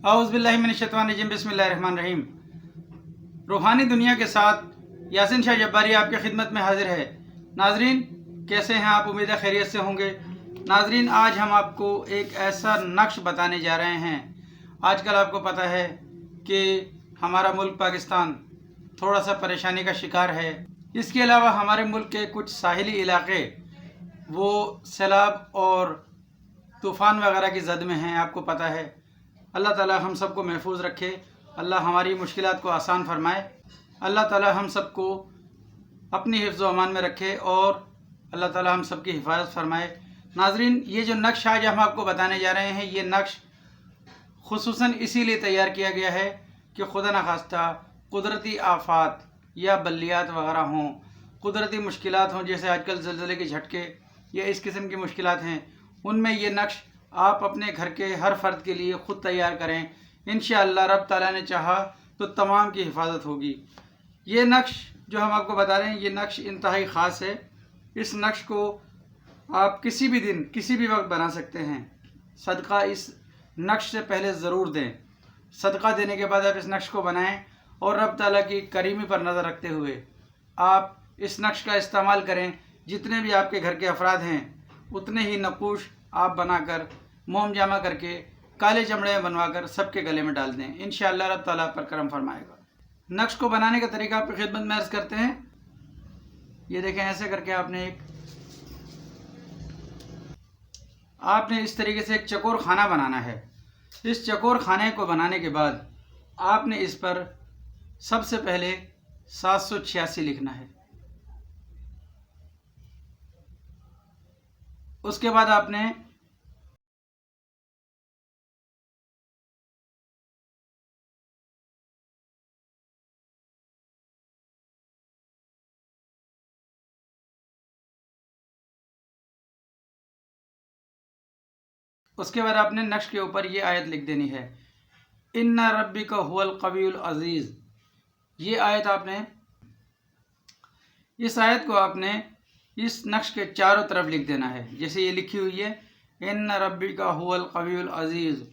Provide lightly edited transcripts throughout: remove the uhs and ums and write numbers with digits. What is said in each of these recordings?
औज़ुबिल्लाहिमिनश्शैतानिर्रजीम बिस्मिल्लाहिर्रहमानिर्रहीम। रूहानी दुनिया के साथ यासीन शाह जब्बारी आपकी खिदमत में हाजिर है। नाजरीन, कैसे हैं आप? उम्मीद है खैरियत से होंगे। नाजरीन, आज हम आपको एक ऐसा नक्श बताने जा रहे हैं। आजकल आपको पता है कि हमारा मुल्क पाकिस्तान थोड़ा सा परेशानी का शिकार है। इसके अलावा हमारे मुल्क के कुछ साहिली इलाके वो सैलाब और तूफ़ान वगैरह की जद में हैं, आपको पता है। अल्लाह ताला हम सबको महफूज रखे, अल्लाह हमारी मुश्किलात को आसान फरमाए, अल्लाह ताला हम सबको अपनी हिफ्ज़ व अमान में रखे और अल्लाह ताला हम सबकी हिफाजत फरमाए। नाजरीन, ये जो नक्श आज हम आपको बताने जा रहे हैं, ये नक्श खुसूसन इसीलिए तैयार किया गया है कि खुदा न खास्ता कुदरती आफात या बल्लियात वगैरह हों, कुदरती मुश्किलात हों, जैसे आजकल ज़लज़ले के झटके या इस किस्म की मुश्किलात हैं, उनमें ये नक्श आप अपने घर के हर फ़र्द के लिए ख़ुद तैयार करें। इंशाअल्लाह रब ताला ने चाहा तो तमाम की हिफाजत होगी। ये नक्श जो हम आपको बता रहे हैं, ये नक्श इंतहाई ख़ास है। इस नक्श को आप किसी भी दिन किसी भी वक्त बना सकते हैं। सदका इस नक्श से पहले ज़रूर दें। सदका देने के बाद आप इस नक्श को बनाएं और रब ताला की करीमी पर नज़र रखते हुए आप इस नक्श का इस्तेमाल करें। जितने भी आपके घर के अफराद हैं उतने ही नक़ूश आप बनाकर मोम जामा करके काले चमड़े में बनवाकर सबके गले में डाल दें। इंशाअल्लाह रब ताला पर करम फरमाएगा। नक्श को बनाने का तरीका आपकी खिदमत में अर्ज़ करते हैं। ये देखें, ऐसे करके आपने इस तरीके से एक चकोर खाना बनाना है। इस चकोर खाने को बनाने के बाद आपने इस पर सबसे पहले 786 लिखना है। उसके बाद आपने नक्श के ऊपर ये आयत लिख देनी है, इन्ना रब्बिका हुवल कवियुल अजीज़। ये आयत इस आयत को आपने इस नक्श के चारों तरफ लिख देना है। जैसे ये लिखी हुई है, इन्ना रब्बिका हुवल कवियुल अजीज़,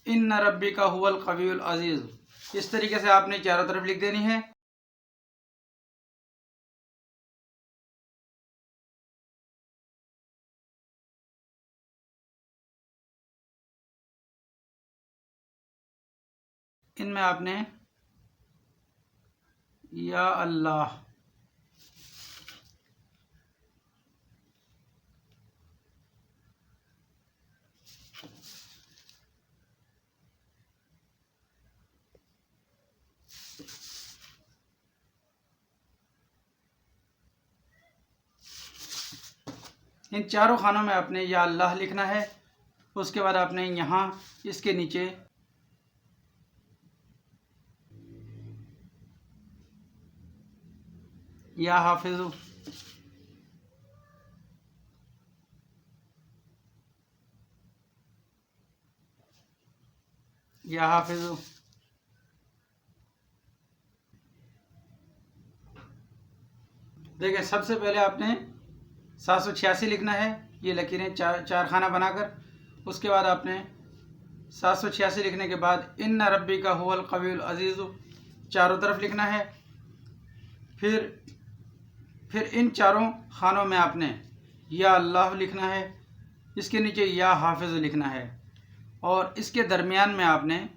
इन्ना रब्बिका हुवल कवियुल अजीज़। इस तरीके से आपने चारों तरफ लिख देनी है। इनमें आपने या अल्लाह, इन चारों खानों में आपने या अल्लाह लिखना है। उसके बाद आपने यहाँ इसके नीचे या हाफिज़ु, या हाफिज़ु, देखिए सबसे पहले आपने 786 लिखना है, ये लकीरें चार खाना बनाकर। उसके बाद आपने 786 लिखने के बाद इन्ना रब्बिका हुवल कवियुल अजीज़ चारों तरफ लिखना है। फिर इन चारों खानों में आपने या अल्लाह लिखना है, इसके नीचे या हाफिज़ लिखना है और इसके दरमियान में आपने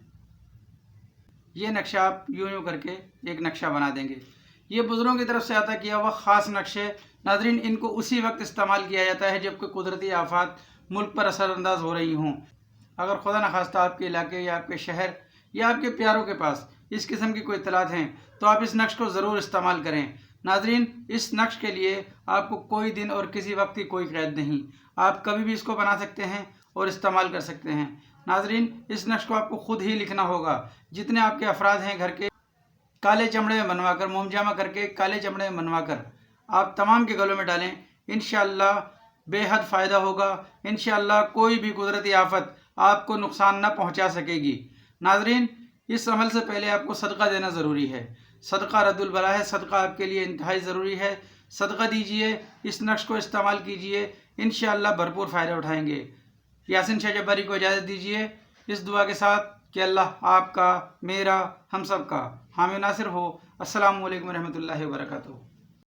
ये नक्शा आप यूं करके एक नक्शा बना देंगे। ये बुज़ुर्गों की तरफ से अता किया हुआ ख़ास नक्शे। नाज़रीन, इनको उसी वक्त इस्तेमाल किया जाता है जब कोई कुदरती आफात मुल्क पर असरअंदाज हो रही हों। अगर खुदा न खास्ता आपके इलाके या आपके शहर या आपके प्यारों के पास इस किस्म की कोई इत्तलात हैं तो आप इस नक्श को ज़रूर इस्तेमाल करें। नाज़रीन, इस नक्श के लिए आपको कोई दिन और किसी वक्त की कोई क़ैद नहीं, आप कभी भी इसको बना सकते हैं और इस्तेमाल कर सकते हैं। नाज़रीन, इस नक्श को आपको ख़ुद ही लिखना होगा। जितने आपके अफराद हैं घर के, काले चमड़े में बनवाकर, मोमजामा करके काले चमड़े में बनवाकर आप तमाम के गलों में डालें। इंशाअल्लाह बेहद फ़ायदा होगा। इंशाअल्लाह कोई भी कुदरती आफत आपको नुकसान न पहुंचा सकेगी। नाज़रीन, इस अमल से पहले आपको सदका देना ज़रूरी है। सदका रद्दुल बला है, सदका आपके लिए इंतहाई ज़रूरी है। सदका दीजिए, इस नक्श को इस्तेमाल कीजिए, इंशाअल्लाह भरपूर फ़ायदा उठाएंगे। यासीन शाह जब्बारी को इजाज़त दीजिए। इस दुआ के साथ कि अल्लाह आपका, मेरा, हम सब का हामी नासिर हो। अस्सलामु अलैकुम रहमतुल्लाहि व बरकातुहू।